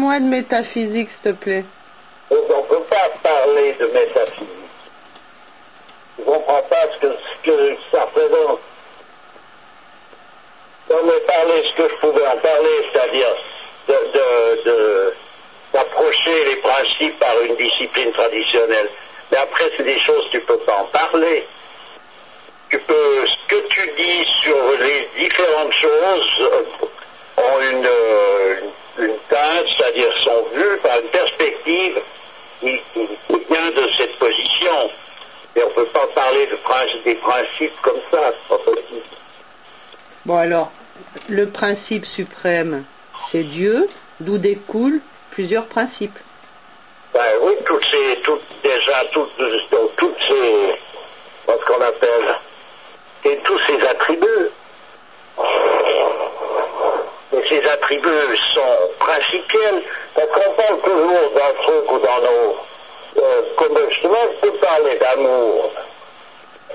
Parle-moi de métaphysique, s'il te plaît. Donc on ne peut pas parler de métaphysique. Je ne comprends pas ce que ça représente. On me parler ce que je pouvais en parler, c'est-à-dire d'approcher les principes par une discipline traditionnelle. Mais après, c'est des choses, tu ne peux pas en parler. Ce que tu dis sur les différentes choses ont une teinte, c'est-à-dire sont vues par une perspective qui vient de cette position. Et on ne peut pas parler des principes comme ça, c'est pas possible. Bon alors, le principe suprême, c'est Dieu, d'où découlent plusieurs principes. Ben oui, toutes ces, ce qu'on appelle, et tous ces attributs. Et ces attributs sont principiels, parce qu'on parle toujours d'un truc ou d'un autre. Comme justement, je peux parler d'amour.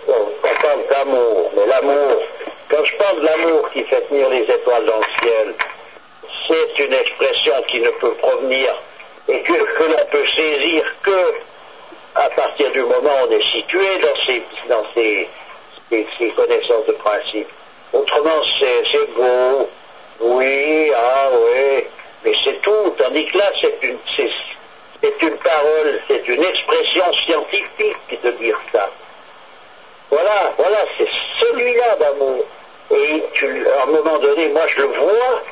On parle d'amour, mais l'amour, quand je parle de l'amour qui fait tenir les étoiles dans le ciel, c'est une expression qui ne peut provenir et que l'on peut saisir que à partir du moment où on est situé dans ces connaissances de principe. Autrement, c'est beau, oui, oui, mais c'est tout. Tandis que là, c'est une parole, c'est une expression scientifique de dire ça. Voilà, c'est celui-là d'amour. Et à un moment donné, moi je le vois,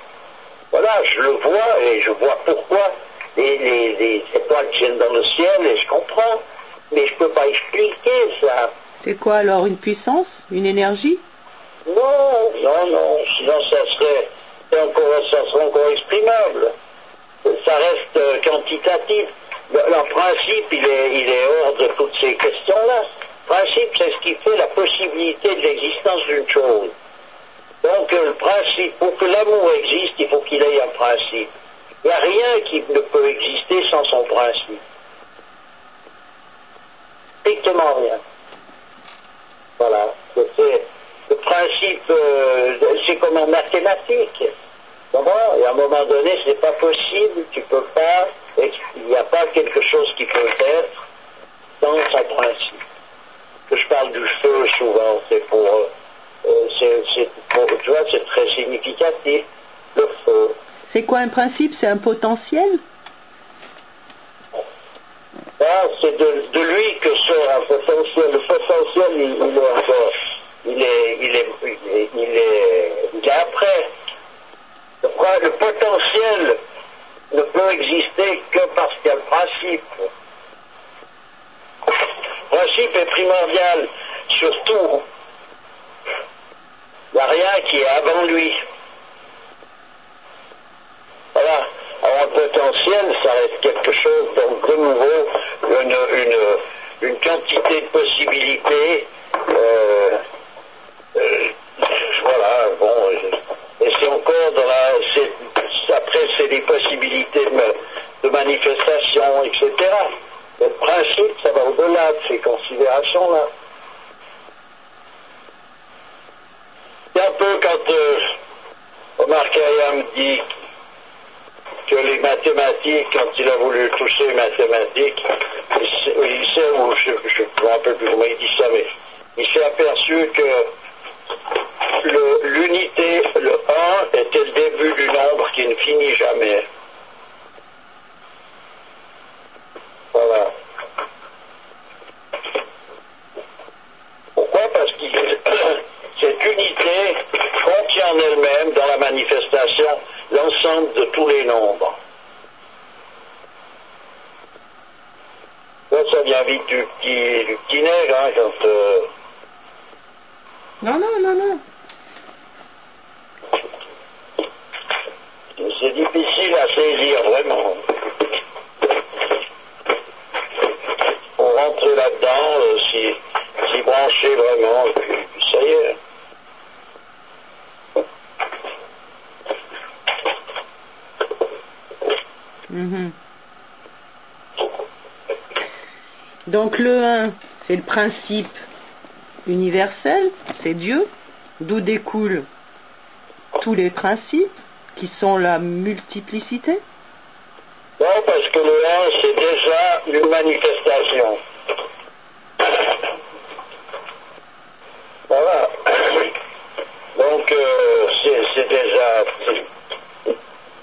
voilà, je le vois et je vois pourquoi les étoiles tiennent dans le ciel et je comprends, mais je ne peux pas expliquer ça. C'est quoi alors, une puissance, une énergie? Non, sinon ça serait encore exprimable. Ça reste quantitatif. Le principe, il est hors de toutes ces questions-là. Le principe, c'est ce qui fait la possibilité de l'existence d'une chose. Donc le principe, pour que l'amour existe, il faut qu'il ait un principe. Il n'y a rien qui ne peut exister sans son principe. Strictement rien. Voilà. Le principe, c'est comme en mathématiques. Et à un moment donné, ce n'est pas possible, tu peux pas, il n'y a pas quelque chose qui peut être dans son principe. Que je parle du feu souvent, tu vois, c'est très significatif, le feu. C'est quoi un principe? C'est un potentiel? C'est de lui que sort un potentiel. Le potentiel, il est après. Le potentiel ne peut exister que parce qu'il y a le principe. Le principe est primordial, surtout. Il n'y a rien qui est avant lui. Voilà. Alors un potentiel, ça reste quelque chose donc de nouveau, une quantité de possibilités. Voilà, bon. Et c'est encore après c'est des possibilités de manifestation, etc. Le principe, ça va au-delà de ces considérations-là. C'est un peu quand Omar Khayyam dit que les mathématiques, quand il a voulu toucher les mathématiques, il sait, ou je ne me rappelle plus comment il dit ça, mais il s'est aperçu que l'unité, le 1, était le début du nombre qui ne finit jamais. Voilà. Pourquoi? Parce que cette unité contient en elle-même, dans la manifestation, l'ensemble de tous les nombres. Là, ça vient vite du petit nègre, hein, quand... Non. C'est difficile à saisir, vraiment. On rentre là-dedans, s'y brancher vraiment, puis ça y est. Donc le 1, c'est le principe universel, c'est Dieu, d'où découlent tous les principes qui sont la multiplicité. parce que le 1, c'est déjà une manifestation. Voilà. Donc, c'est déjà...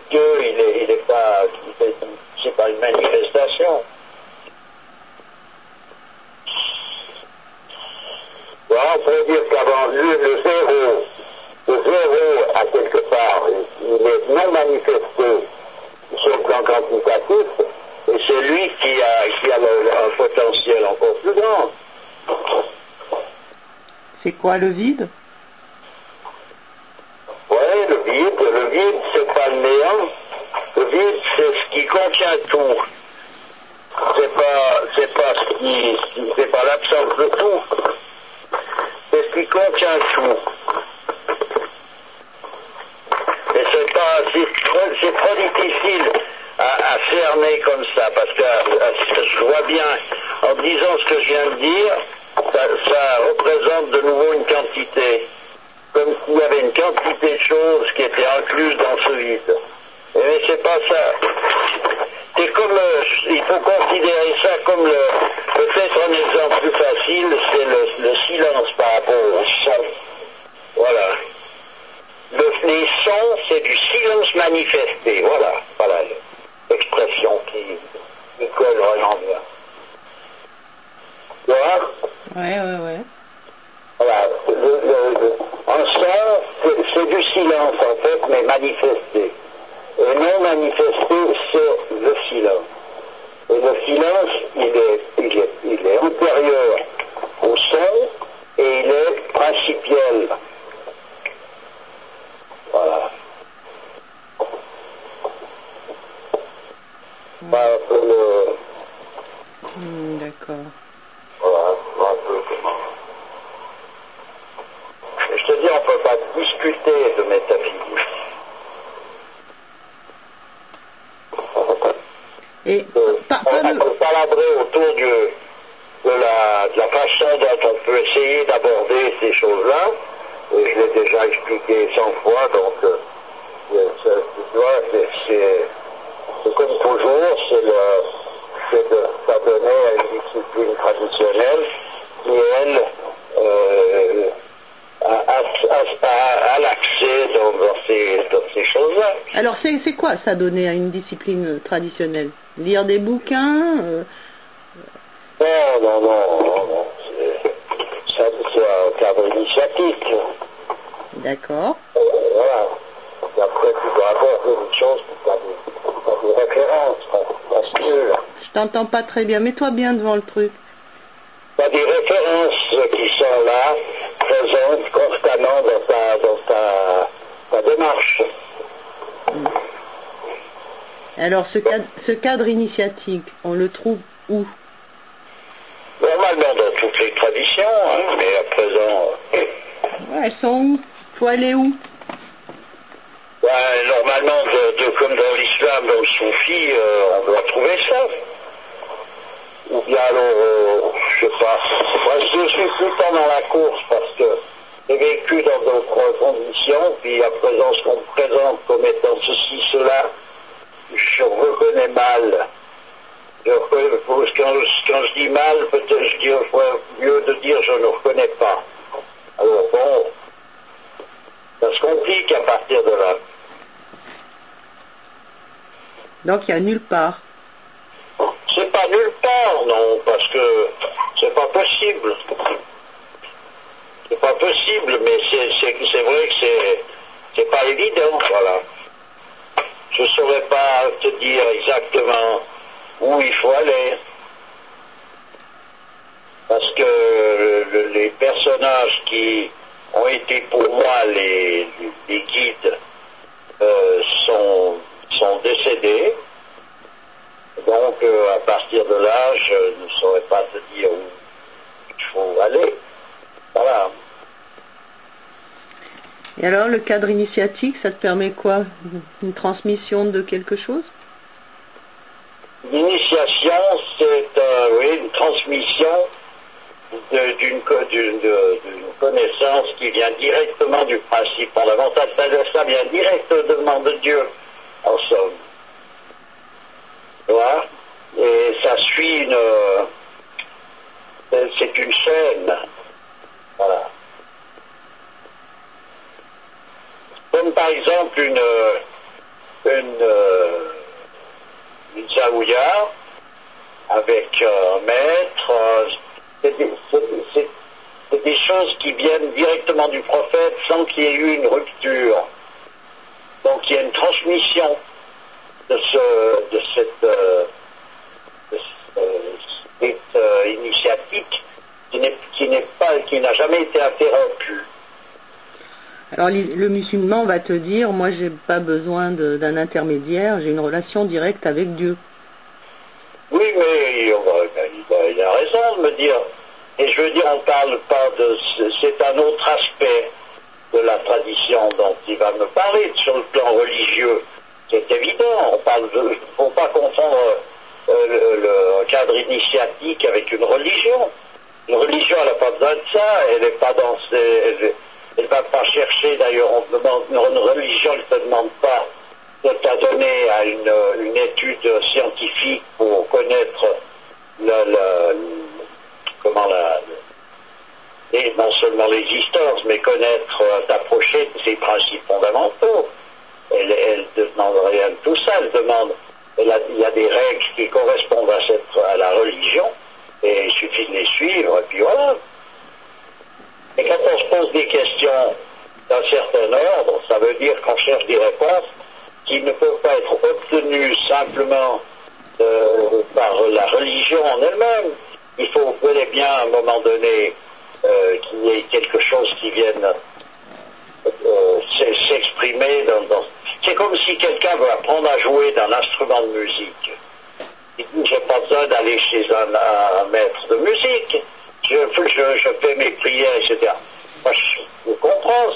Dieu, il est pas... C'est pas une manifestation. Voilà, on pourrait dire qu'avant lui, le zéro, à quelque part, il est non manifesté sur le plan quantitatif, et c'est lui qui a un potentiel encore plus grand. C'est quoi le vide? Oui, le vide, c'est pas le néant. Le vide, c'est ce qui contient tout. C'est pas l'absence de tout. C'est ce qui contient tout. Et c'est trop difficile à cerner comme ça, parce que je vois bien, en disant ce que je viens de dire, ça représente de nouveau une quantité. Comme s'il y avait une quantité de choses qui étaient incluses dans ce vide. Mais c'est pas ça. C'est comme, il faut considérer ça comme peut-être un exemple plus facile, c'est le silence par rapport au son. Voilà. Les sons, c'est du silence manifesté. Voilà l'expression qui colle vraiment bien. Tu vois? Ouais. Voilà. Un son, c'est du silence en fait, mais manifesté. Et non manifesté, c'est le silence. Et le silence, il est antérieur au son et il est principiel. Voilà. Voilà pour le... D'accord. Voilà, un peu comment... Je te dis, on ne peut pas discuter de métaphysique. Et on peut palabrer autour de la façon dont on peut essayer d'aborder ces choses-là, et je l'ai déjà expliqué 100 fois, donc tu vois, c'est comme toujours, c'est de s'adonner à une discipline traditionnelle qui, elle, a l'accès dans ces choses-là. alors c'est quoi s'adonner à une discipline traditionnelle? Lire des bouquins Non. C'est un cadre initiatique. D'accord. Voilà. Et après, tu dois avoir une chose qui a des références, parce que... Je t'entends pas très bien. Mets-toi bien devant le truc. Tu as des références qui sont là, présentes constamment dans ta démarche. Alors ce cadre initiatique, on le trouve où? Normalement dans toutes les traditions, hein, mais à présent... Ouais, elles sont où? Faut aller où? Ouais, normalement, comme dans l'islam, dans le soufi, on doit trouver ça. Ou bien alors, je sais pas. Moi, je suis tout le temps dans la course parce que j'ai vécu dans d'autres conditions, puis à présent, ce qu'on me présente comme étant ceci, cela, je reconnais mal. Quand je dis mal, peut-être je dis mieux de dire je ne reconnais pas. Alors bon, ça se complique à partir de là. Donc il n'y a nulle part. C'est pas nulle part, non, parce que c'est pas possible. C'est pas possible, mais c'est vrai que c'est pas évident, voilà. Je saurais pas te dire exactement où il faut aller. Parce que les personnages qui ont été pour moi les guides sont décédés. Donc à partir de là, je ne saurais pas te dire où il faut aller. Voilà. Et alors le cadre initiatique, ça te permet quoi? Une transmission de quelque chose? L'initiation, c'est une transmission d'une connaissance qui vient directement du principe fondamental. Ça vient directement de Dieu, en somme. tu vois, et ça suit c'est une chaîne, voilà. Comme par exemple une zaouïa avec un maître, c'est des choses qui viennent directement du prophète sans qu'il y ait eu une rupture. Donc il y a une transmission de cette initiatique qui n'a jamais été interrompue. Alors le musulman va te dire, moi j'ai pas besoin d'un intermédiaire, j'ai une relation directe avec Dieu. Oui, mais il a raison de me dire. Et je veux dire, on parle pas de... C'est un autre aspect de la tradition dont il va me parler sur le plan religieux. C'est évident, on parle de... Il ne faut pas confondre le cadre initiatique avec une religion. Une religion, elle n'a pas besoin de ça, elle n'est pas dans... Elle ne va pas chercher, d'ailleurs, une religion ne te demande pas de t'adonner à une étude scientifique pour connaître et non seulement l'existence, mais connaître, t'approcher de ses principes fondamentaux. Elle ne demande rien de tout ça, il y a des règles qui correspondent à la religion, et il suffit de les suivre, et puis voilà. Et quand on se pose des questions d'un certain ordre, ça veut dire qu'on cherche des réponses qui ne peuvent pas être obtenues simplement par la religion en elle-même. Il faut bel et bien, à un moment donné, qu'il y ait quelque chose qui vienne s'exprimer dans... C'est comme si quelqu'un veut apprendre à jouer d'un instrument de musique. Il dit, j'ai pas besoin d'aller chez un maître de musique. Je fais mes prières, etc. Moi, je comprends.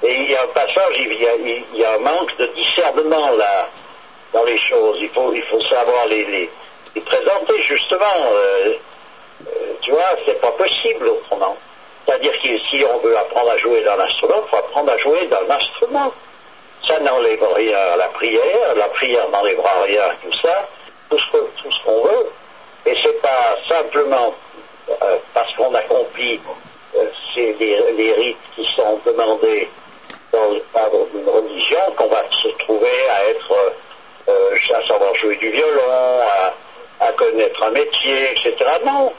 Et il y a un passage, il y a un manque de discernement là, dans les choses. Il faut savoir les présenter, justement. Tu vois, c'est pas possible autrement. C'est-à-dire que si on veut apprendre à jouer d'un instrument, il faut apprendre à jouer d'un instrument. Ça n'enlève rien à la prière n'enlèvera rien à tout ça, tout ce qu'on veut. Et c'est pas simplement parce qu'on accomplit les rites qui sont demandés dans le cadre d'une religion qu'on va se trouver à être, à savoir jouer du violon, à connaître un métier, etc. Non,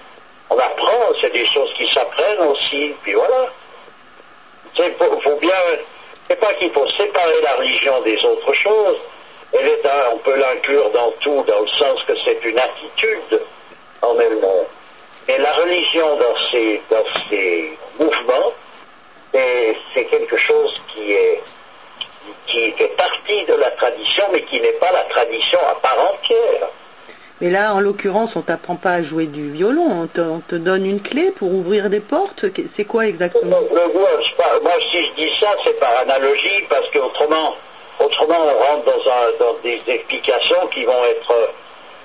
on apprend, c'est des choses qui s'apprennent aussi, puis voilà. Faut bien, c'est pas qu'il faut séparer la religion des autres choses, on peut l'inclure dans tout, dans le sens que c'est une attitude en elle-même. Et la religion dans ces mouvements, c'est quelque chose qui fait partie de la tradition, mais qui n'est pas la tradition à part entière. Mais là, en l'occurrence, on t'apprend pas à jouer du violon, on te donne une clé pour ouvrir des portes. C'est quoi exactement? Moi, si je dis ça, c'est par analogie, parce qu'autrement, on rentre dans des explications qui vont être...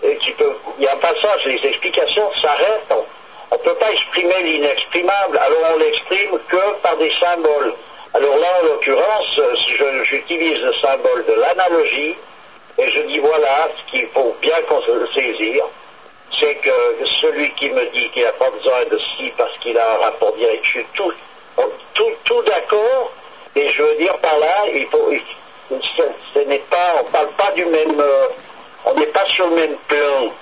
il y a un passage, les explications s'arrêtent. On ne peut pas exprimer l'inexprimable, alors on l'exprime que par des symboles. Alors là, en l'occurrence, j'utilise le symbole de l'analogie, et je dis voilà, ce qu'il faut bien saisir, c'est que celui qui me dit qu'il n'a pas besoin de ci parce qu'il a un rapport direct, je suis tout d'accord, et je veux dire par là, on parle pas du même, on n'est pas sur le même plan.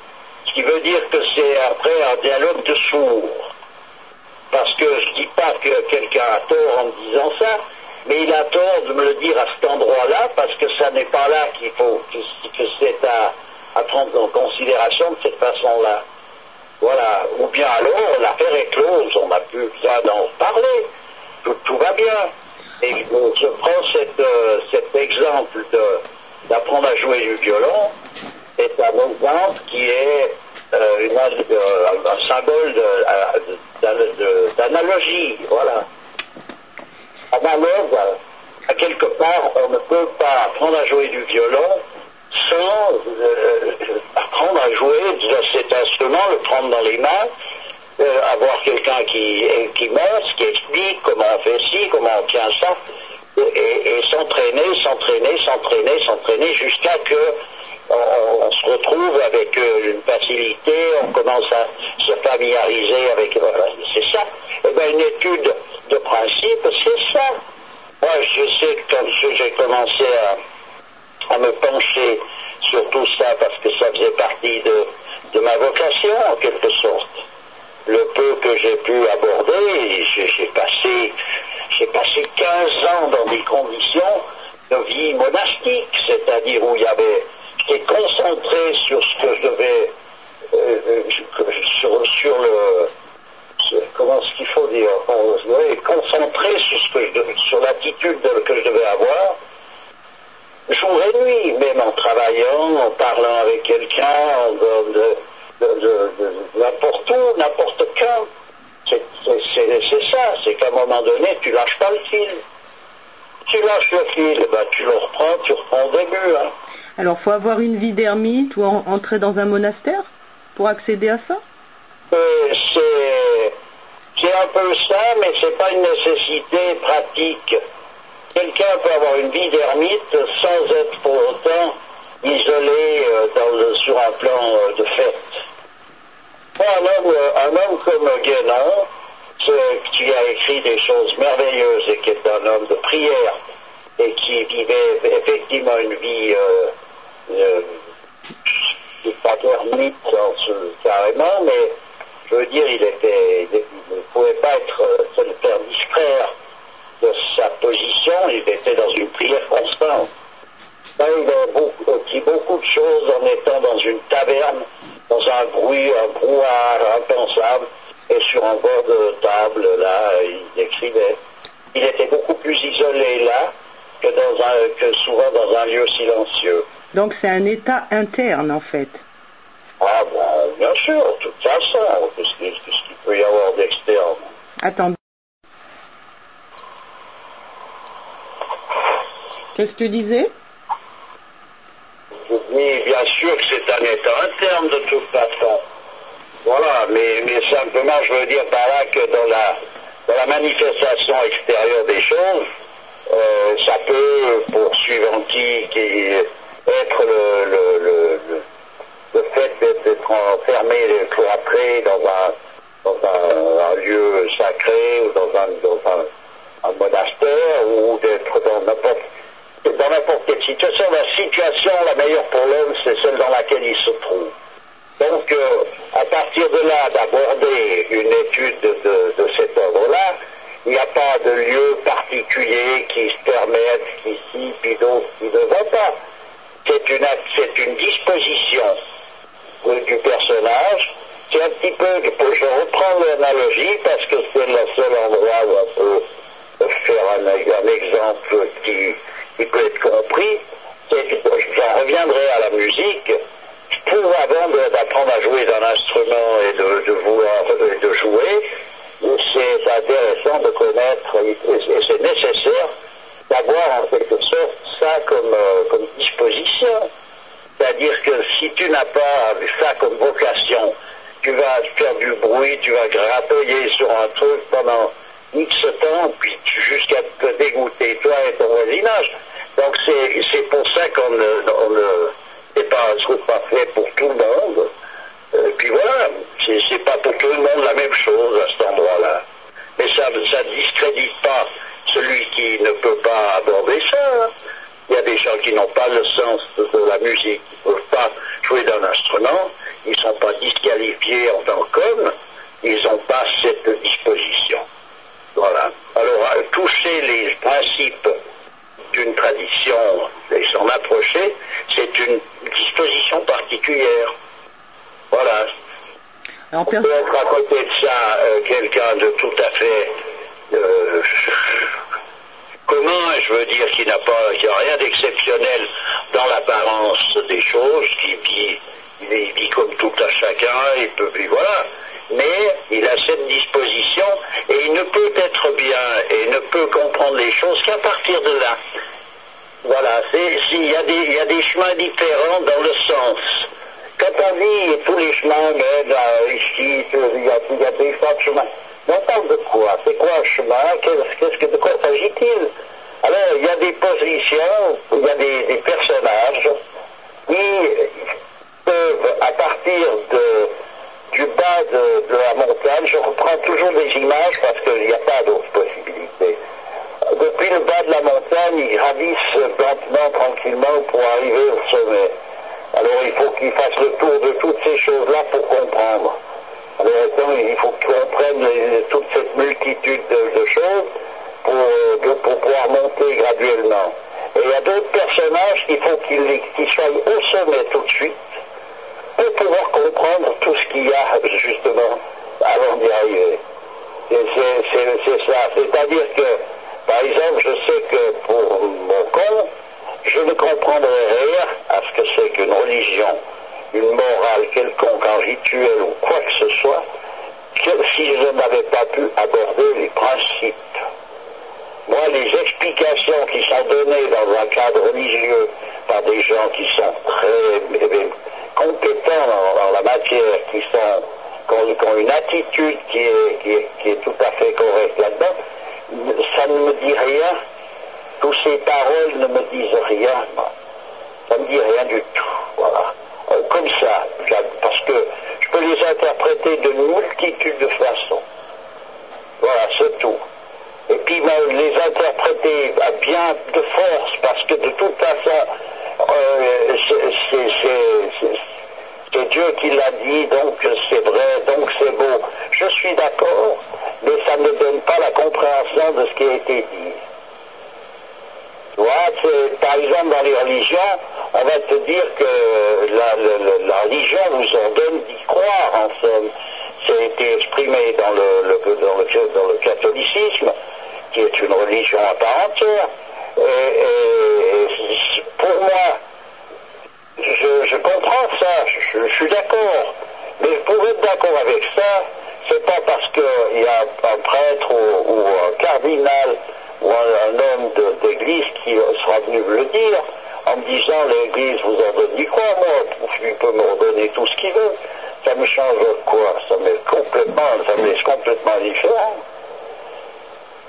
Ce qui veut dire que c'est après un dialogue de sourds. Parce que je ne dis pas que quelqu'un a tort en me disant ça, mais il a tort de me le dire à cet endroit-là, parce que ça n'est pas là qu'il faut, que c'est à prendre en considération de cette façon-là. Voilà. Ou bien alors, l'affaire est close, on n'a plus besoin d'en parler. Tout va bien. Et je prends cet exemple d'apprendre à jouer du violon. C'est un exemple qui est un symbole d'analogie, voilà. Analogue, à quelque part, on ne peut pas apprendre à jouer du violon sans apprendre à jouer de cet instrument, le prendre dans les mains, avoir quelqu'un qui montre, qui explique comment on fait ci, comment on tient ça, et s'entraîner jusqu'à que on se retrouve avec une facilité, on commence à se familiariser avec... c'est ça. Eh bien, une étude de principe, c'est ça. Moi, je sais que quand j'ai commencé à me pencher sur tout ça, parce que ça faisait partie de ma vocation, en quelque sorte, le peu que j'ai pu aborder, j'ai passé 15 ans dans des conditions de vie monastique, c'est-à-dire où j'étais concentré sur ce que je devais, comment ce qu'il faut dire, concentré sur l'attitude que je devais avoir, jour et nuit, même en travaillant, en parlant avec quelqu'un, n'importe où, n'importe quand. C'est ça, c'est qu'à un moment donné, tu lâches pas le fil. Tu lâches le fil, ben, tu reprends au début. Hein. Alors, faut avoir une vie d'ermite ou entrer dans un monastère pour accéder à ça? C'est un peu ça, mais c'est pas une nécessité pratique. Quelqu'un peut avoir une vie d'ermite sans être pour autant isolé sur un plan de fête. Un homme comme Guénon, qui a écrit des choses merveilleuses et qui est un homme de prière et qui vivait effectivement une vie pas d'ermite carrément, mais je veux dire, il ne pouvait pas se le faire distraire de sa position, il était dans une prière constante. Là, il a dit beaucoup de choses en étant dans une taverne, dans un brouhaha impensable, et sur un bord de table, là, il écrivait. Il était beaucoup plus isolé là que souvent dans un lieu silencieux. Donc c'est un état interne en fait. Ah ben, bien sûr, de toute façon, qu'est-ce qu'il peut y avoir d'externe? Attends. Qu'est-ce que tu disais? Oui, bien sûr que c'est un état interne de toute façon. Voilà, mais simplement je veux dire par là que dans la manifestation extérieure des choses, ça peut, pour suivant qui être le fait d'être enfermé, cloîtré dans un lieu sacré ou dans un monastère ou d'être dans n'importe quelle situation. La situation la meilleure pour l'homme, c'est celle dans laquelle il se trouve. Donc, à partir de là, d'aborder une étude de cet ordre-là, il n'y a pas de lieu particulier qui se permette, qu'ici, puis d'autres qui ne vont pas. C'est une disposition du personnage. C'est un petit peu, je reprends l'analogie parce que c'est le seul endroit où on peut faire un exemple qui peut être compris. J'en reviendrai à la musique. Pour avant d'apprendre à jouer d'un instrument et de jouer, c'est intéressant de connaître, et c'est nécessaire d'avoir en quelque sorte ça comme disposition. C'est-à-dire que si tu n'as pas ça comme vocation, tu vas faire du bruit, tu vas gratouiller sur un truc pendant X temps, puis jusqu'à te dégoûter, toi et ton voisinage. Donc c'est pour ça qu'on n'est pas un truc pas fait pour tout le monde. Puis voilà, c'est pas pour tout le monde la même chose à cet endroit-là. Mais ça ne discrédite pas celui qui ne peut pas aborder ça. Hein. Il y a des gens qui n'ont pas le sens de la musique, qui ne peuvent pas jouer d'un instrument, ils ne sont pas disqualifiés en tant qu'hommes, ils n'ont pas cette disposition. Voilà. Alors, toucher les principes d'une tradition et s'en approcher, c'est une disposition particulière. Voilà. On peut être à côté de ça quelqu'un de tout à fait commun, je veux dire, qui n'a rien d'exceptionnel dans l'apparence des choses, qui vit comme tout à chacun, il peut vivre, voilà. Mais il a cette disposition et il ne peut être bien et ne peut comprendre les choses qu'à partir de là. Voilà, il y a des chemins différents dans le sens. Quand on dit tous les chemins mènent ici, il y a des fois de chemins. Mais on parle de quoi? C'est quoi un chemin? De quoi s'agit-il? Alors, il y a des positions, il y a des personnages qui de la montagne, je reprends toujours des images parce qu'il n'y a pas d'autre possibilité. Depuis le bas de la montagne, ils gravissent lentement, tranquillement pour arriver au sommet. Alors il faut qu'ils fassent le tour de toutes ces choses-là pour comprendre. Alors il faut qu'ils comprennent toute cette multitude de choses pour pouvoir monter graduellement. Et il y a d'autres personnages qu'il faut qu'ils soient au sommet tout de suite pour pouvoir comprendre tout ce qu'il y a justement avant d'y arriver. C'est ça. C'est-à-dire que, par exemple, je sais que pour mon compte, je ne comprendrai rien à ce que c'est qu'une religion, une morale quelconque, un rituel ou quoi que ce soit, que si je n'avais pas pu aborder les principes. Moi, les explications qui sont données dans un cadre religieux par des gens qui sont très compétents dans la matière, qui ont une attitude qui est tout à fait correcte là-dedans, ça ne me dit rien. Toutes ces paroles ne me disent rien. Ça ne me dit rien du tout. Voilà. Comme ça, parce que je peux les interpréter de multitudes de façons. Voilà, c'est tout. Et puis les interpréter à bien de force, parce que de toute façon, c'est Dieu qui l'a dit, donc c'est vrai, donc c'est beau. Je suis d'accord, mais ça ne donne pas la compréhension de ce qui a été dit. Tu vois, par exemple, dans les religions, on va te dire que la religion vous ordonne d'y croire, en somme. Ça a été exprimé dans le catholicisme, qui est une religion à part entière. Et pour moi, je comprends ça, je suis d'accord. Mais pour être d'accord avec ça, c'est pas parce qu'il y a un prêtre ou un cardinal ou un homme d'église qui sera venu me le dire, en me disant l'église vous ordonne d'y croire, moi, il peut m'ordonner tout ce qu'il veut. Ça me change quoi? Ça me laisse complètement différent.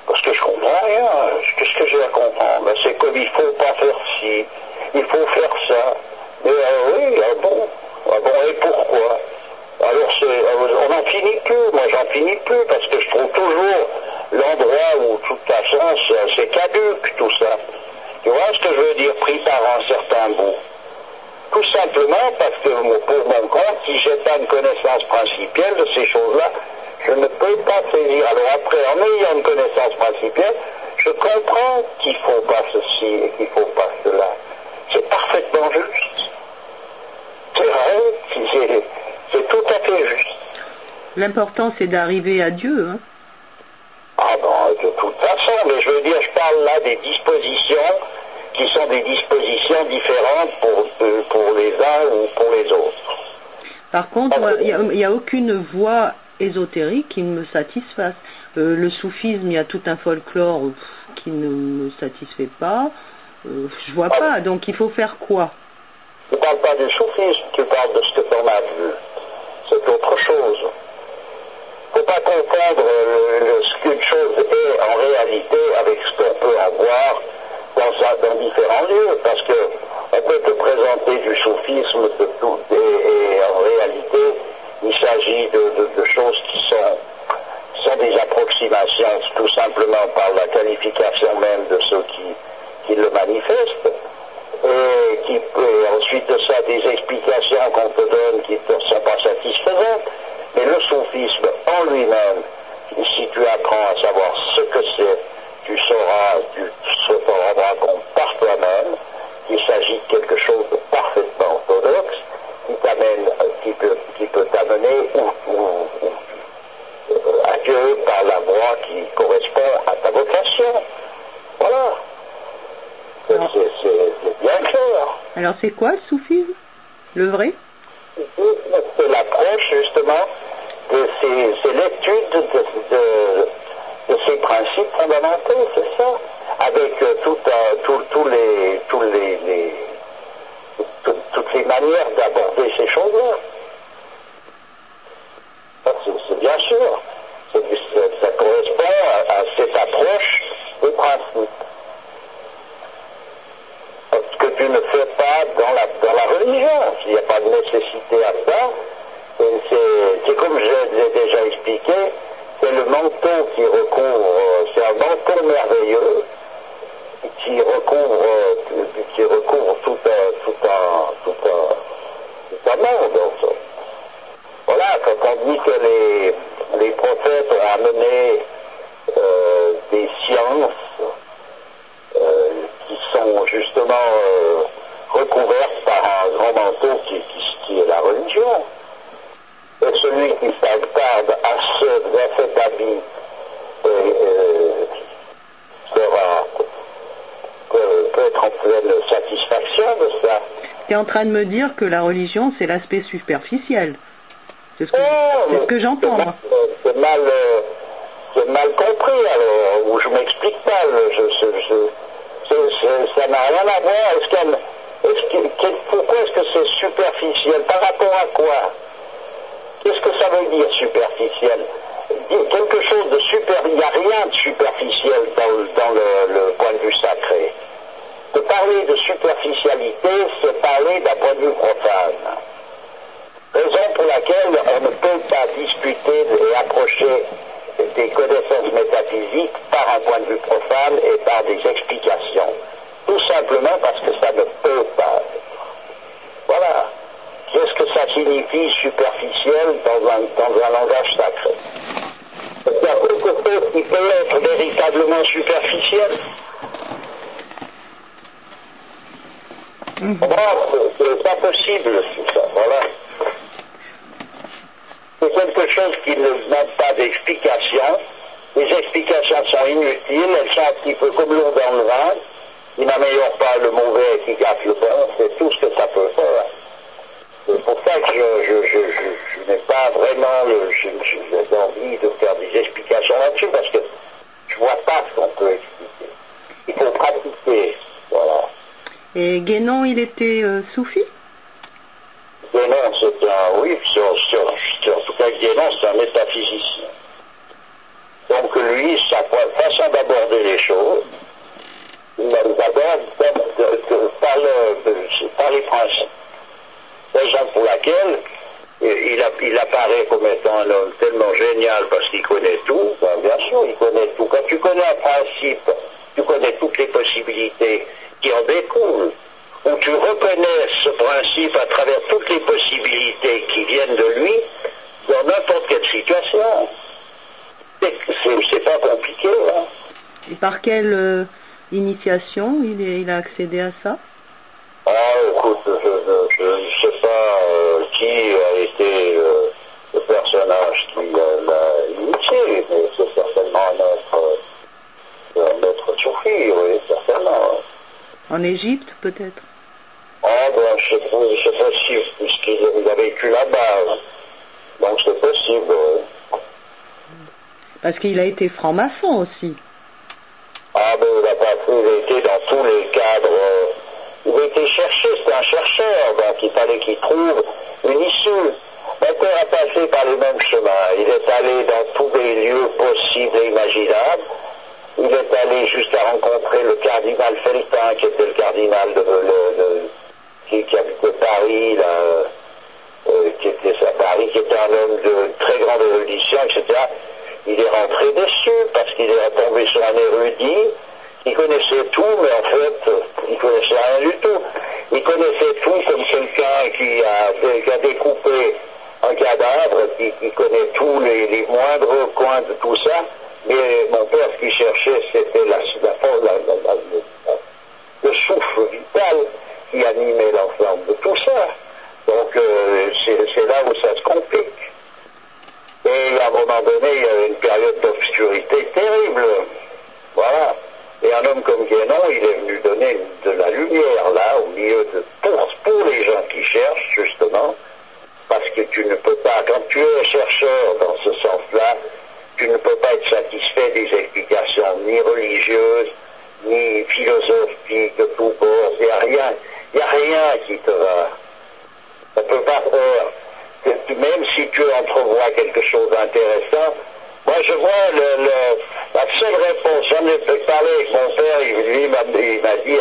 Parce que je comprends rien. Qu'est-ce que j'ai à comprendre? C'est comme il faut pas faire ci, il faut faire ça. Mais oui, bon, et pourquoi? Alors on n'en finit plus, moi j'en finis plus, parce que je trouve toujours l'endroit où, de toute façon, c'est caduque tout ça. Tu vois ce que je veux dire, pris par un certain bout? Tout simplement parce que pour mon compte, si j'ai pas une connaissance principielle de ces choses-là, je ne peux pas saisir. Alors après, en ayant une connaissance principielle, je comprends qu'il faut pas ceci et qu'il faut pas cela. C'est parfaitement juste. C'est vrai, c'est tout à fait juste. L'important, c'est d'arriver à Dieu, hein? Ah bon, de toute façon, mais je veux dire, je parle là des dispositions qui sont des dispositions différentes pour les uns ou pour les autres. Par contre, il n'y a aucune voie ésotérique qui ne me satisfasse. Le soufisme, il y a tout un folklore qui ne me satisfait pas. Je vois pas, donc il faut faire quoi? Tu ne parles pas du soufisme, tu parles de ce que tu en as vu. C'est autre chose. Il ne faut pas confondre ce qu'une chose est en réalité avec ce qu'on peut en voir dans différents lieux, parce qu'on peut te présenter du soufisme de tout, et en réalité, il s'agit de choses qui sont des approximations, tout simplement par la qualification même de ceux qui le manifestent, et ensuite de ça, des explications qu'on te donne qui ne sont pas satisfaisantes. Mais le soufisme en lui-même, si tu apprends à savoir ce que c'est, tu te rendras compte par toi-même qu'il s'agit de quelque chose de parfaitement orthodoxe, qui peut t'amener à Dieu par la voie qui correspond à ta vocation. Voilà. C'est bien clair. Alors c'est quoi le soufisme? Le vrai? C'est l'approche justement de ces l'étude de ces principes fondamentaux, c'est ça, avec toutes les manières d'aborder ces choses-là. C'est bien sûr, ça correspond à cette approche des principes. Ce que tu ne fais pas dans la religion, il n'y a pas de nécessité à ça. C'est comme qui recouvre, c'est un manteau merveilleux qui recouvre tout un monde. En fait. Voilà, quand on dit que les prophètes ont amené des sciences qui sont justement recouvertes par un grand manteau qui est la religion. Et celui qui s'attarde à cet habit peut être en pleine satisfaction de ça. Tu es en train de me dire que la religion, c'est l'aspect superficiel. C'est ce que j'entends, moi. C'est mal compris, alors, ou je m'explique pas. Ça n'a rien à voir. Pourquoi est-ce que c'est superficiel? Par rapport à quoi? Qu'est-ce que ça veut dire superficiel? Quelque chose de super. Il n'y a rien de superficiel dans le point de vue sacré. De parler de superficialité, c'est parler d'un point de vue profane. Raison pour laquelle on ne peut pas discuter et approcher des connaissances métaphysiques par un point de vue profane et par des explications. Tout simplement parce que ça ne peut pas être. Voilà. Qu'est-ce que ça signifie superficiel dans un langage sacré? Il y a quelque chose qui peut être véritablement superficiel. C'est pas possible, tout ça. Voilà. C'est quelque chose qui ne demande pas d'explication. Les explications sont inutiles, elles sont un petit peu comme l'eau dans le vin. Ils n'améliorent pas le mauvais qui gâte le bon, c'est tout ce que ça peut faire. C'est pour ça que je n'ai pas vraiment envie de faire des explications là-dessus, parce que je ne vois pas ce qu'on peut expliquer. Il faut pratiquer, voilà. Et Guénon, il était soufi? Guénon, c'est un, oui, en tout cas Guénon, c'est un métaphysicien. Donc lui, sa façon d'aborder les choses, il les aborde par les principes. Raison pour laquelle il apparaît comme étant un homme tellement génial parce qu'il connaît tout. Ben, bien sûr, il connaît tout. Quand tu connais un principe, tu connais toutes les possibilités qui en découlent. Où tu reconnais ce principe à travers toutes les possibilités qui viennent de lui dans n'importe quelle situation. C'est pas compliqué. Hein. Et par quelle initiation il a accédé à ça? Ah, écoute, je ne sais pas qui a été le personnage qui l'a initié, mais c'est certainement un maître soufi, oui, certainement. En Égypte, peut-être? Ah, ben, c'est possible, puisqu'il a vécu là-bas. Donc c'est possible, oui. Parce qu'il a été franc-maçon aussi. Ah, ben, il a pas fait, il a été dans tous les cadres. Il a été cherché, c'était un chercheur, donc il fallait qu'il trouve une issue. Mon père a passé par les mêmes chemins. Il est allé dans tous les lieux possibles et imaginables. Il est allé jusqu'à rencontrer le cardinal Feltin, qui était le cardinal qui habitait Paris, qui était à Paris, qui était un homme de très grande érudition, etc. Il est rentré déçu parce qu'il est tombé sur un érudit. Il connaissait tout, mais en fait, il connaissait rien du tout. Il connaissait tout comme quelqu'un qui a découpé un cadavre, qui connaît tous les moindres coins de tout ça. Mais mon père, ce qu'il cherchait, c'était le souffle vital qui animait l'ensemble de tout ça. Donc, c'est là où ça se complique. Et à un moment donné, il y a une période d'obscurité terrible. Voilà. Et un homme comme Guénon, il est venu donner de la lumière là, au milieu de pour les gens qui cherchent, justement, parce que tu ne peux pas, quand tu es chercheur dans ce sens-là, tu ne peux pas être satisfait des explications ni religieuses, ni philosophiques de tout bord. Il n'y a rien qui te va. On ne peut pas faire, même si tu entrevois quelque chose d'intéressant. Moi, je vois la seule réponse. J'en ai parlé avec mon père, il m'a dit,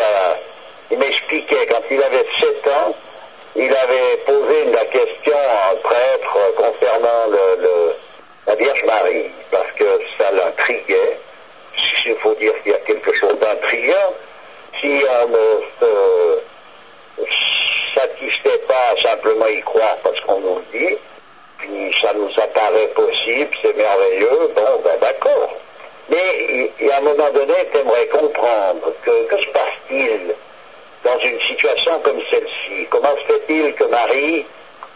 il m'expliquait, quand il avait 7 ans, il avait posé la question à un prêtre concernant la Vierge Marie, parce que ça l'intriguait. on ne se satisfait pas à simplement y croire parce qu'on nous le dit, puis ça nous apparaît possible, c'est merveilleux, bon, ben d'accord. Mais à un moment donné, tu aimerais comprendre que se passe-t-il dans une situation comme celle-ci? Comment se fait-il que Marie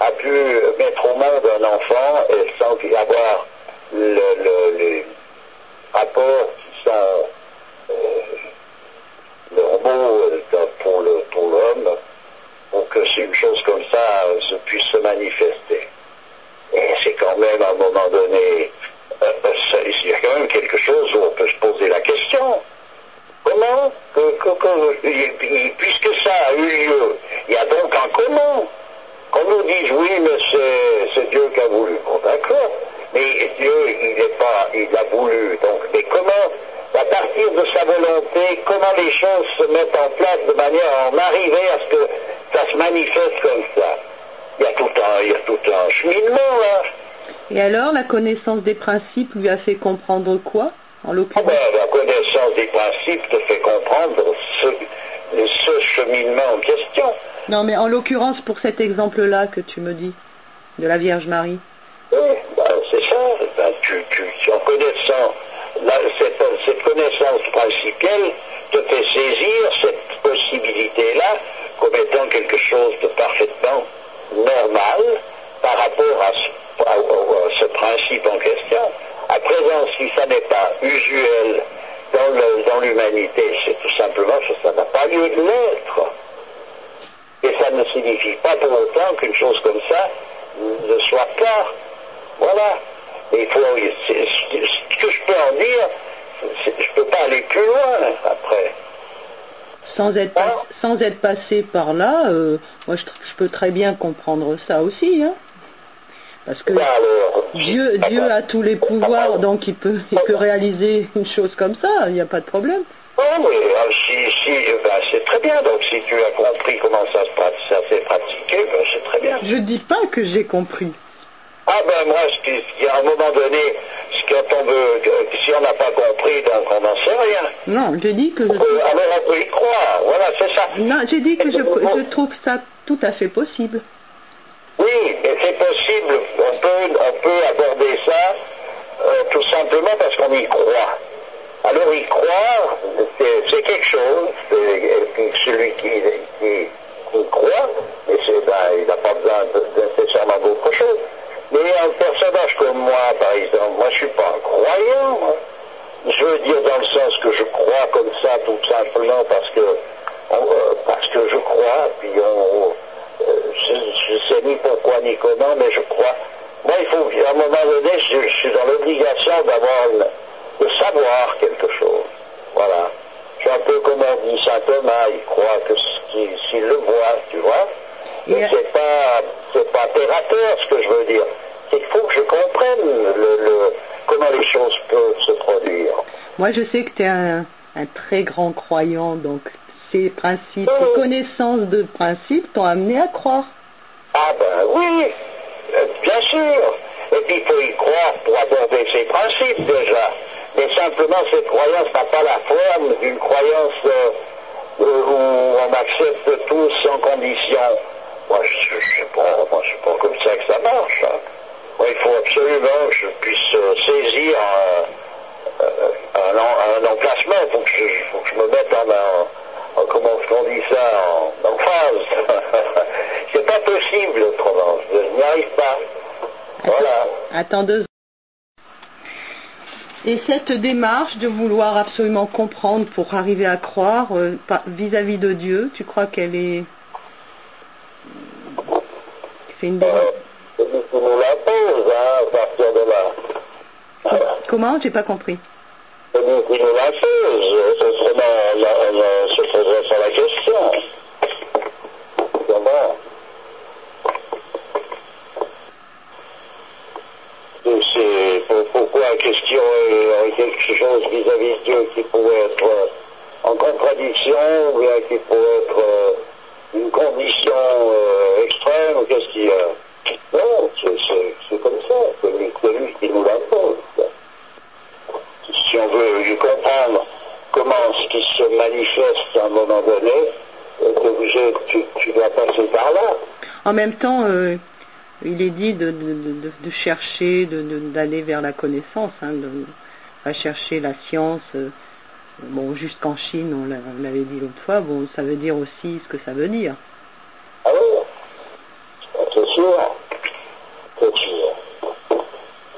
a pu mettre au monde un enfant sans y avoir les rapports qui sont normaux pour l'homme, pour que une chose comme ça puisse se manifester? Et c'est quand même à un moment donné, il y a quand même quelque chose où on peut se poser la question. Comment puisque ça a eu lieu, il y a donc un comment. Qu'on nous dise oui, mais c'est Dieu qui a voulu. Bon, d'accord. Mais Dieu, il a voulu. Donc, mais comment, à partir de sa volonté, comment les choses se mettent en place de manière à en arriver à ce que ça se manifeste comme ça? Il y a tout un cheminement là. Et alors, la connaissance des principes lui a fait comprendre quoi, en l'occurrence? La connaissance des principes te fait comprendre ce cheminement en question. Non, mais en l'occurrence, pour cet exemple-là que tu me dis, de la Vierge Marie. Oui, c'est ça. En connaissant cette connaissance principielle te fait saisir cette possibilité-là comme étant quelque chose de parfaitement normal par rapport à ce principe en question. À présent, si ça n'est pas usuel dans l'humanité, c'est tout simplement que ça n'a pas lieu de l'être. Et ça ne signifie pas pour autant qu'une chose comme ça ne soit pas. Voilà. Et ce que je peux en dire, je ne peux pas aller plus loin après. Sans être passé par là, moi je peux très bien comprendre ça aussi, hein. Parce que Dieu a tous les pouvoirs, donc il peut réaliser une chose comme ça, il n'y a pas de problème. Non, mais c'est très bien, donc si tu as compris comment ça s'est pratiqué, c'est très bien. Je dis pas que j'ai compris. Ah ben moi, à un moment donné, si on n'a pas compris, donc on n'en sait rien. Non, j'ai dit que... alors on peut y croire, voilà, c'est ça. Non, j'ai dit que je trouve ça tout à fait possible. Oui, mais c'est possible, on peut aborder ça tout simplement parce qu'on y croit. Alors y croire, c'est quelque chose, et celui qui croit, il n'a pas besoin nécessairement d'autre chose. Mais un personnage comme moi, par exemple, moi je ne suis pas un croyant. Moi. Je veux dire dans le sens que je crois comme ça, tout simplement parce que je crois, puis je ne sais ni pourquoi ni comment, mais je crois. Moi, il faut, à un moment donné, je suis dans l'obligation de savoir quelque chose. Voilà. C'est un peu comme on dit Saint Thomas, il croit que s'il le voit, tu vois. Mais c'est pas terre-à-terre ce que je veux dire. C'est qu'il faut que je comprenne comment les choses peuvent se produire. Moi, je sais que tu es un très grand croyant, donc ces principes, ces connaissances de principes t'ont amené à croire. Ah ben oui, bien sûr. Et puis il faut y croire pour aborder ces principes déjà. Mais simplement, cette croyance n'a pas la forme d'une croyance où on accepte tout sans condition. Moi, je ne sais pas comme ça que ça marche. Hein. Moi, il faut absolument que je puisse saisir un emplacement. Il faut que je me mette comment on dit ça, en phase. C'est pas possible autrement. Je n'y arrive pas. Voilà. Attends 2 secondes. Et cette démarche de vouloir absolument comprendre pour arriver à croire vis-à-vis de Dieu, tu crois qu'elle est... C'est une démarche... C'est lui qui nous l'impose, hein, à partir de là. Comment? J'ai pas compris. C'est lui qui nous l'impose. On se poserait sur la question. Comment? Pourquoi questionner quelque chose vis-à-vis de Dieu qui pourrait être en contradiction ou bien qui pourrait être une condition extrême ou qu'est-ce qu'il y a? Non, c'est comme ça, c'est lui qui nous l'impose. Si on veut comprendre comment qui se manifeste à un moment donné, tu dois passer par là. En même temps, il est dit de chercher, d'aller vers la connaissance, hein, à chercher la science. Bon, jusqu'en Chine, on l'avait dit l'autre fois, bon, ça veut dire aussi ce que ça veut dire. Ah oui, c'est sûr. C'est sûr.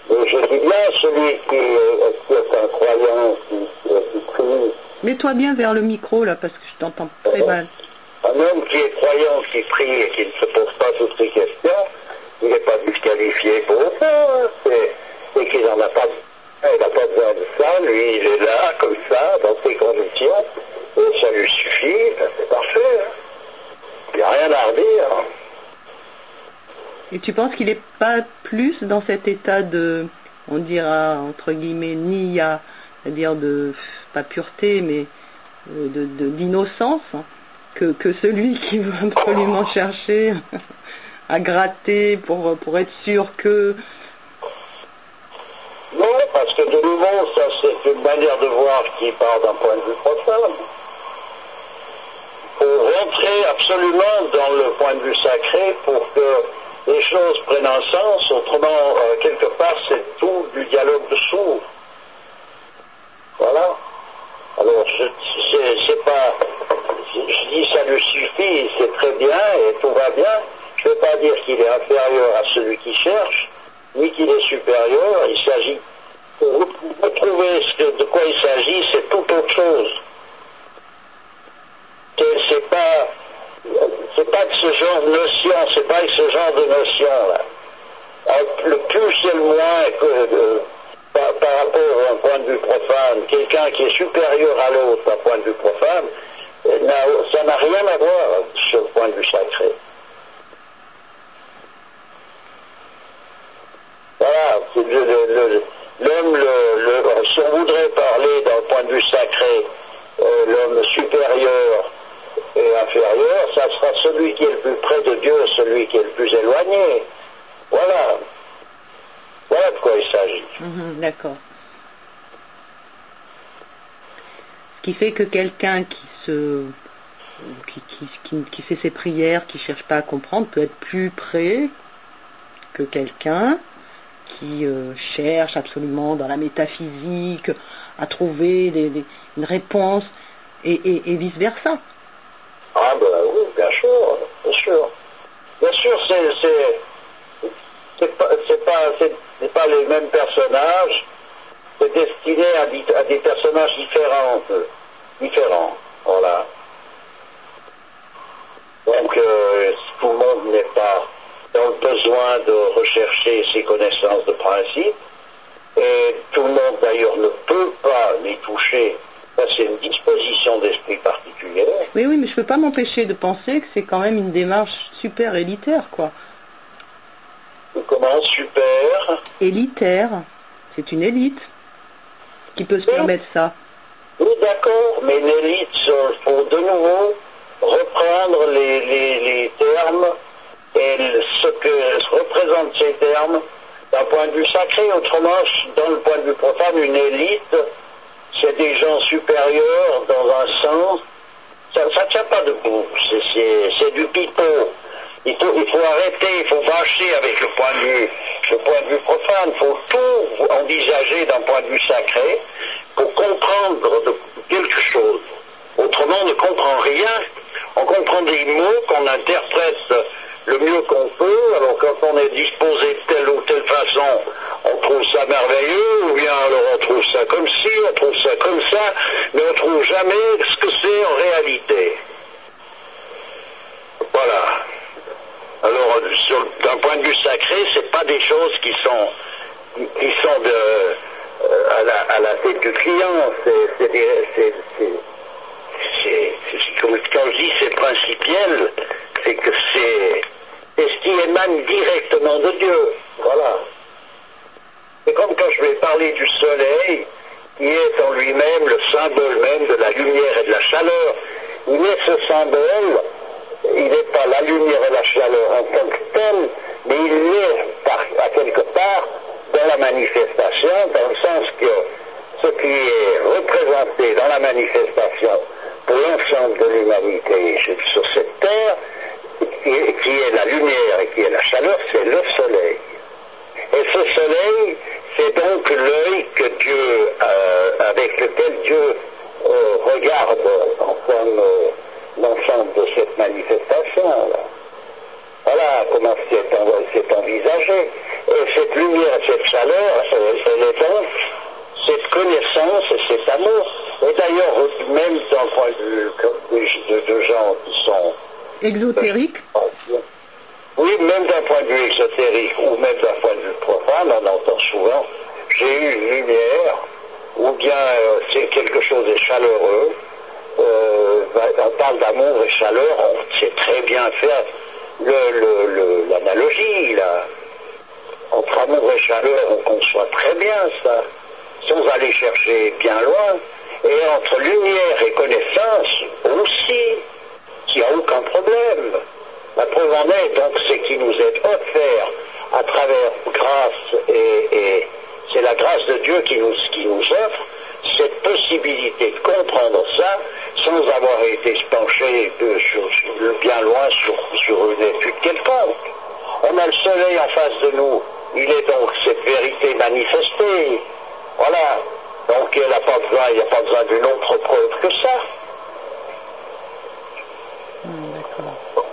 Mais je dis bien, celui qui est un croyant, qui prie... Mets-toi bien vers le micro, là, parce que je t'entends très mal. Un homme qui est croyant, qui prie et qui ne se pose pas toutes ces questions, il n'est pas disqualifié pour ça, hein. C'est qu'il n'en a pas... Il n'a pas besoin de ça, lui, il est là, comme ça, dans ses conditions, et ça lui suffit, ben, c'est parfait. Hein. Il n'y a rien à redire. Hein. Et tu penses qu'il n'est pas plus dans cet état de, on dira, entre guillemets, niya, c'est-à-dire de, pas pureté, mais d'innocence, hein, que celui qui veut absolument chercher à gratter pour être sûr que... Non, parce que de nouveau, ça c'est une manière de voir qui part d'un point de vue profane. Il faut rentrer absolument dans le point de vue sacré pour que les choses prennent un sens, autrement, quelque part, c'est tout du dialogue de sourds. Voilà. Alors, je dis ça lui suffit, c'est très bien et tout va bien. Je ne veux pas dire qu'il est inférieur à celui qui cherche, ni qu'il est supérieur. Il s'agit de retrouver de quoi il s'agit, c'est tout autre chose. C'est pas de ce genre de notion, c'est pas ce genre de notion là. Le plus et le moins par rapport à un point de vue profane, quelqu'un qui est supérieur à l'autre d'un point de vue profane, ça n'a rien à voir sur le point de vue sacré. Voilà, l'homme, si on voudrait parler d'un point de vue sacré, l'homme supérieur et inférieur, ça sera celui qui est le plus près de Dieu, celui qui est le plus éloigné. Voilà. Voilà de quoi il s'agit. D'accord. Ce qui fait que quelqu'un qui fait ses prières, qui ne cherche pas à comprendre, peut être plus près que quelqu'un qui cherche absolument dans la métaphysique à trouver une réponse et vice-versa. Ah ben oui, bien sûr, bien sûr. Bien sûr, c'est pas les mêmes personnages, c'est destiné à des personnages différents, voilà. Donc, tout le monde n'est pas dans le besoin de rechercher ses connaissances de principe, et tout le monde d'ailleurs ne peut pas les toucher. Ça, c'est une disposition d'esprit particulière. Oui, mais je ne peux pas m'empêcher de penser que c'est quand même une démarche super élitaire, quoi. Comment super? Élitaire. C'est une élite qui peut se permettre ça. Oui, d'accord, mais une élite, pour de nouveau reprendre les termes et ce que représentent ces termes d'un point de vue sacré. Autrement, dans le point de vue profane, une élite, c'est des gens supérieurs dans un sens. Ça ne tient pas debout, c'est du pipeau. Il faut arrêter, il faut bâcher avec le point de vue profane. Il faut tout envisager d'un point de vue sacré pour comprendre quelque chose. Autrement, on ne comprend rien. On comprend des mots qu'on interprète le mieux qu'on peut. Alors quand on est disposé de telle ou telle façon, on trouve ça merveilleux, ou bien alors on trouve ça comme ci, on trouve ça comme ça, mais on ne trouve jamais ce que c'est en réalité. Voilà. Alors, d'un point de vue sacré, c'est pas des choses qui sont à la tête du client. Quand je dis c'est principiel, c'est que c'est ce qui émane directement de Dieu. Voilà. C'est comme quand je vais parler du soleil, qui est en lui-même le symbole même de la lumière et de la chaleur. Il est ce symbole. Il n'est pas la lumière et la chaleur en tant que tel, mais il est à quelque part dans la manifestation, dans le sens que ce qui est représenté dans la manifestation pour l'ensemble de l'humanité sur cette terre, qui est la lumière et qui est la chaleur, c'est le soleil. Et ce soleil, c'est donc l'œil que Dieu, avec lequel Dieu regarde l'ensemble de cette manifestation. Voilà comment c'est envisagé. Et cette lumière, cette chaleur, elle est donc cette connaissance et cet amour. Et d'ailleurs, même d'un point de vue de gens qui sont exotériques. Oui, même d'un point de vue exotérique ou même d'un point de vue profane, on entend souvent, j'ai eu une lumière, ou bien c'est quelque chose de chaleureux. On parle d'amour et chaleur, on sait très bien faire l'analogie là. Entre amour et chaleur, on conçoit très bien ça, sans aller chercher bien loin. Et entre lumière et connaissance aussi, il n'y a aucun problème. La preuve en est donc ce qui nous est offert à travers grâce et c'est la grâce de Dieu qui nous offre cette possibilité de comprendre ça sans avoir été penché bien loin sur une étude quelconque. On a le soleil en face de nous, il est donc cette vérité manifestée. Voilà. Donc il n'y a pas besoin d'une autre preuve que ça.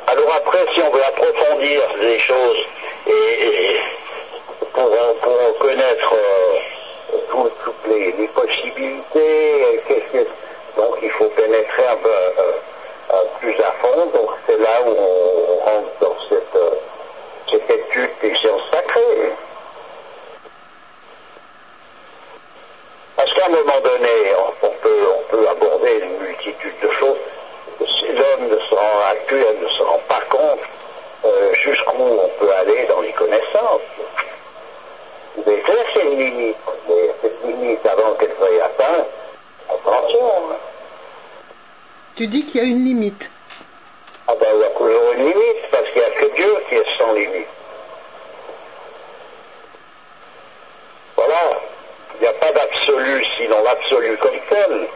Alors après, si on veut approfondir les choses et pour connaître toutes les possibilités, donc il faut pénétrer un peu plus à fond. Donc c'est là où on rentre dans cette étude des sciences sacrées. Parce qu'à un moment donné, on peut aborder une multitude de choses. L'homme actuel ne se rend pas compte jusqu'où on peut aller dans les connaissances. Mais là, c'est une limite. Mais cette limite, avant qu'elle soit atteinte, attention. Tu dis qu'il y a une limite. Ah ben, il y a toujours une limite, parce qu'il n'y a que Dieu qui est sans limite. Voilà. Il n'y a pas d'absolu, sinon l'absolu comme tel.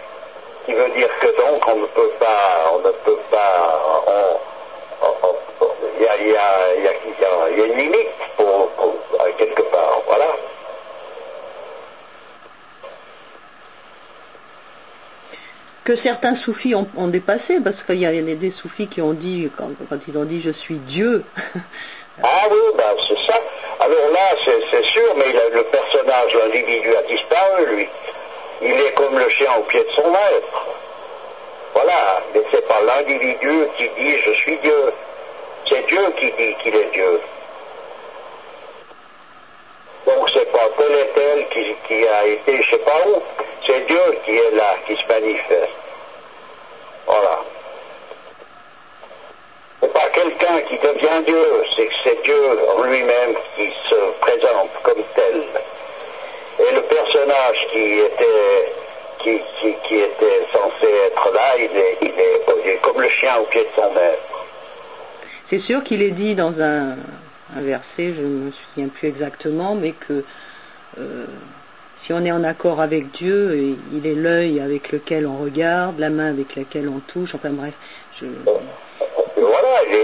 Qui veut dire que donc on ne peut pas, il y a une limite pour quelque part, voilà. Que certains soufis ont dépassé, parce qu'il y a des soufis qui ont dit, quand ils ont dit je suis Dieu. Ah oui, ben c'est ça. Alors là, c'est sûr, mais le personnage, l'individu a disparu, lui. Il est comme le chien au pied de son maître. Voilà, mais c'est pas l'individu qui dit je suis Dieu. C'est Dieu qui dit qu'il est Dieu. Donc c'est pas tel et tel qui a été je sais pas où. C'est Dieu qui est là, qui se manifeste. Voilà. C'est pas quelqu'un qui devient Dieu, c'est que c'est Dieu en lui-même qui se présente comme tel. Et le personnage qui était censé être là, il est comme le chien au pied de son maître. C'est sûr qu'il est dit dans un verset, je ne me souviens plus exactement, mais que si on est en accord avec Dieu, il est l'œil avec lequel on regarde, la main avec laquelle on touche, enfin bref. Voilà, il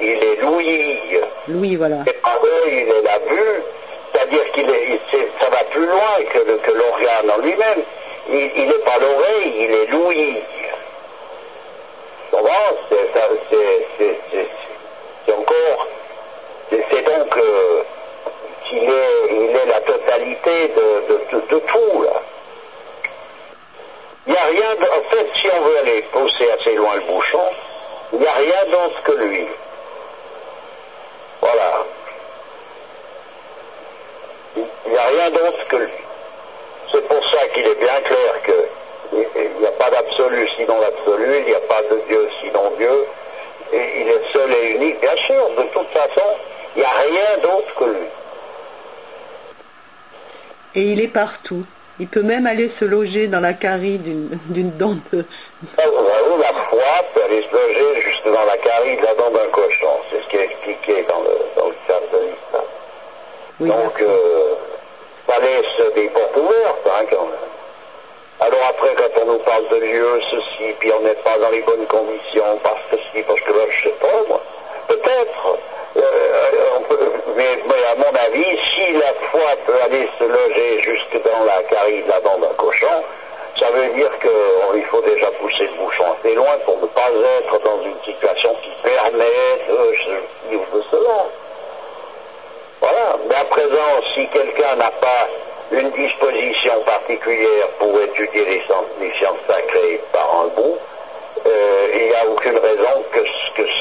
est l'ouïe. L'ouïe, voilà. Et par l'œil, il est la vue. C'est-à-dire ça va plus loin que l'organe en lui-même. Il n'est pas l'oreille, il est l'ouïe. Bon, c'est donc qu'il est la totalité de tout, là. Il n'y a rien, en fait, si on veut aller pousser assez loin le bouchon, il n'y a rien d'autre que lui. Voilà. Il n'y a rien d'autre que lui. C'est pour ça qu'il est bien clair qu'il n'y a pas d'absolu sinon l'absolu, il n'y a pas de Dieu sinon Dieu, et il est seul et unique. Bien sûr, de toute façon, il n'y a rien d'autre que lui. Et il est partout. Il peut même aller se loger dans la carie d'une dent de... La foi peut aller se loger juste dans la carie de la dent d'un cochon. C'est ce qui est expliqué dans le cadre de l'islam. Oui, donc, ça laisse des portes ouvertes, hein, quand même. nous parle de lieu, ceci, puis on n'est pas dans les bonnes conditions, parce que si, parce que là, je sais pas, moi. Peut-être. Mais à mon avis, si la foi peut aller se loger jusque dans la carie de la dent d'un cochon, ça veut dire qu'il faut déjà pousser le bouchon assez loin pour ne pas être dans une situation qui permet de ceci ou de cela. Voilà. Mais à présent, si quelqu'un n'a pas une disposition particulière pour étudier les sciences sacrées par un bout, il n'y a aucune raison que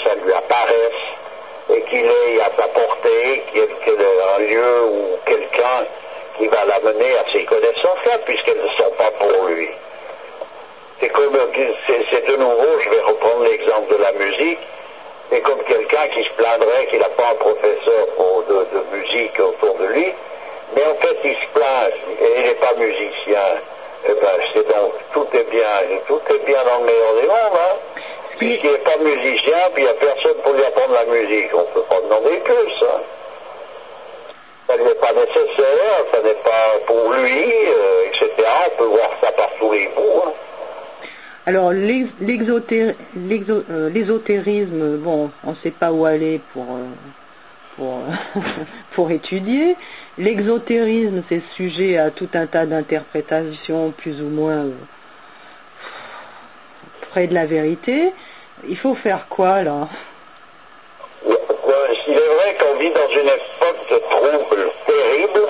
ça lui apparaisse et qu'il ait à sa portée qu'il ait un lieu ou quelqu'un qui va l'amener à ces connaissances-là, puisqu'elles ne sont pas pour lui. C'est de nouveau, je vais reprendre l'exemple de la musique, c'est comme quelqu'un qui se plaindrait qu'il n'a pas un professeur de musique autour de lui, mais en fait il se plaint, et il n'est pas musicien. Eh ben, c'est donc, tout est bien dans le meilleur des mondes, hein. Puisqu'il n'est pas musicien, puis il n'y a personne pour lui apprendre la musique, on ne peut pas demander plus, hein. Ça n'est pas nécessaire, ça n'est pas pour lui, etc. On peut voir ça par tous les bouts, hein. Alors, l'ésotérisme, bon, on ne sait pas où aller pour étudier. L'exotérisme, c'est sujet à tout un tas d'interprétations plus ou moins près de la vérité. Il faut faire quoi, là? Il est vrai qu'on vit dans une époque de troubles terribles,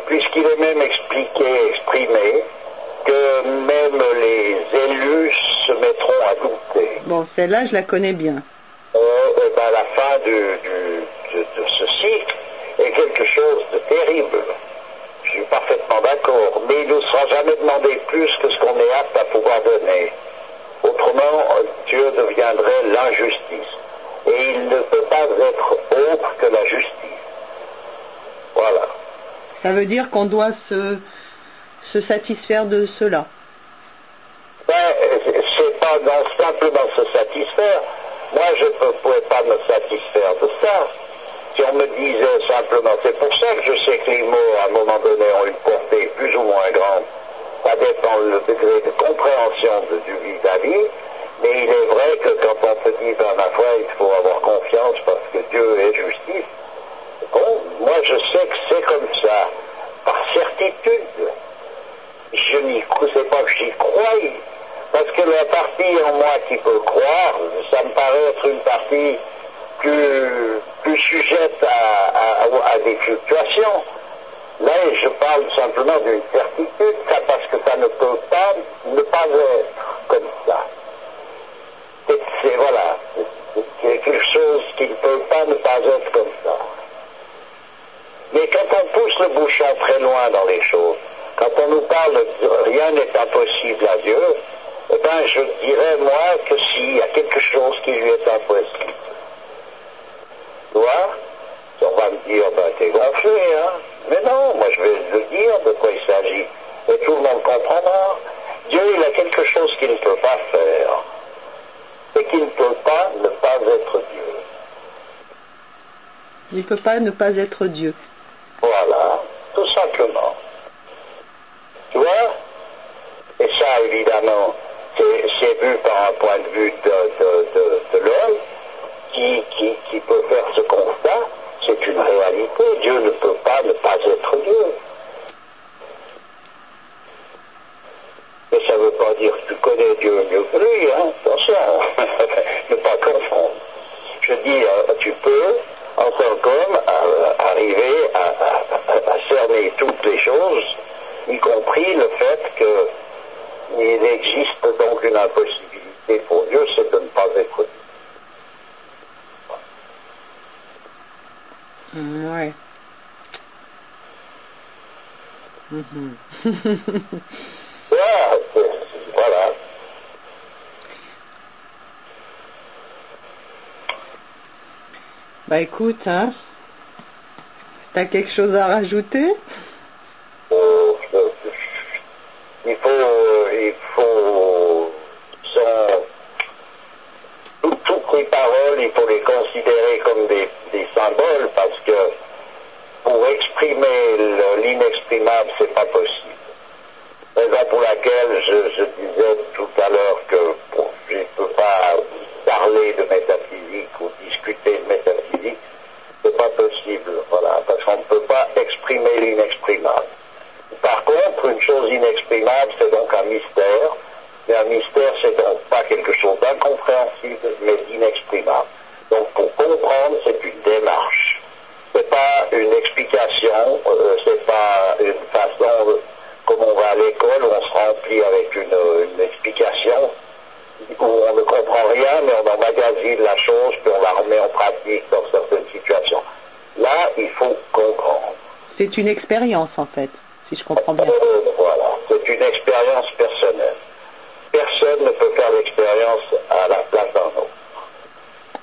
puisqu'il est même exprimé, que même les élus se mettront à douter. Bon, celle-là, je la connais bien. La fin de ce cycle est quelque chose de terrible. Je suis parfaitement d'accord, mais il ne sera jamais demandé plus que ce qu'on est apte à pouvoir donner. Autrement, Dieu deviendrait l'injustice. Et il ne peut pas être autre que la justice. Voilà. Ça veut dire qu'on doit se satisfaire de cela. C'est pas simplement se satisfaire. Moi, je ne pourrais pas me satisfaire de ça. Si on me disait simplement, c'est pour ça que je sais que les mots, à un moment donné, ont une portée plus ou moins grande. Ça dépend le degré de compréhension du vis-à-vis. Mais il est vrai que quand on te dit, ma foi, il faut avoir confiance parce que Dieu est justice. Bon, moi, je sais que c'est comme ça, par certitude. Je n'y sais pas que j'y croie, parce que la partie en moi qui peut croire, ça me paraît être une partie plus sujette à des fluctuations. Là, je parle simplement d'une certitude, parce que ça ne peut pas ne pas être comme ça. Voilà, c'est quelque chose qui ne peut pas ne pas être comme ça. Mais quand on pousse le bouchon très loin dans les choses, quand on nous parle de rien n'est impossible à Dieu, eh bien je dirais moi que s'il y a quelque chose qui lui est impossible. Tu vois? On va me dire, t'es gonflé, hein? Mais non, moi je vais le dire de quoi il s'agit. Et tout le monde comprendra. Dieu, il a quelque chose qu'il ne peut pas faire. Et qu'il ne peut pas ne pas être Dieu. Il ne peut pas ne pas être Dieu. Voilà, tout simplement. Tu vois? Et ça, évidemment, c'est vu par un point de vue de l'homme qui peut faire ce constat. C'est une réalité. Dieu ne peut pas ne pas être Dieu. Mais ça ne veut pas dire que tu connais Dieu mieux que lui, hein. Attention, ne pas confondre. Je dis, tu peux, en tant qu'homme, arriver à cerner toutes les choses, y compris le fait qu'il existe donc une impossibilité pour Dieu, c'est de ne pas être Dieu. Ouais. Voilà. Bah écoute, hein, t'as quelque chose à rajouter? Il faut toutes les paroles, il faut les considérer comme des symboles, parce que pour exprimer l'inexprimable, c'est pas possible. Par exemple, raison pour laquelle je disais tout à l'heure que je ne peux pas parler de métaphysique ou discuter de métaphysique, c'est pas possible, voilà, parce qu'on ne peut pas exprimer l'inexprimable. Par contre, une chose inexprimable, c'est donc un mystère, mais un mystère, c'est donc pas quelque chose d'incompréhensible, mais d'inexprimable. Donc pour comprendre, c'est une démarche. C'est pas une explication, c'est pas une façon, comme on va à l'école, où on se remplit avec une explication, où on ne comprend rien, mais on emmagasine la chose, puis on la remet en pratique dans certaines situations. Là, il faut comprendre. C'est une expérience, en fait, si je comprends bien. Voilà, c'est une expérience personnelle. Personne ne peut faire l'expérience à la place d'un autre.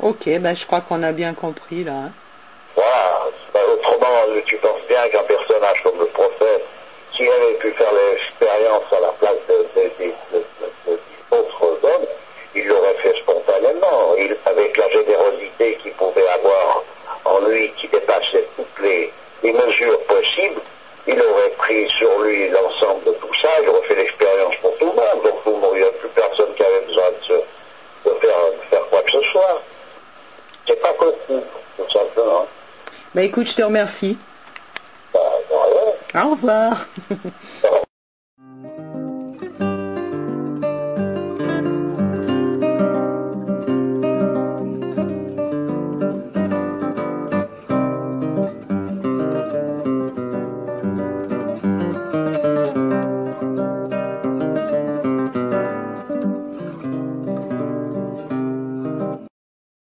Ok, ben je crois qu'on a bien compris, là. Hein. Voilà, autrement, tu penses bien qu'un personnage comme le prophète, qui avait pu faire l'expérience à la place d'autres hommes, il l'aurait fait spontanément, avec la générosité qu'il pouvait avoir en lui, qui dépassait toutes les mesures possibles, il aurait pris sur lui l'ensemble de tout ça, il aurait fait l'expérience pour tout le monde, donc il n'y a plus personne qui avait besoin de faire quoi que ce soit. C'est pas possible, tout simplement. Ben écoute, je te remercie. Ben, de rien. Au revoir. De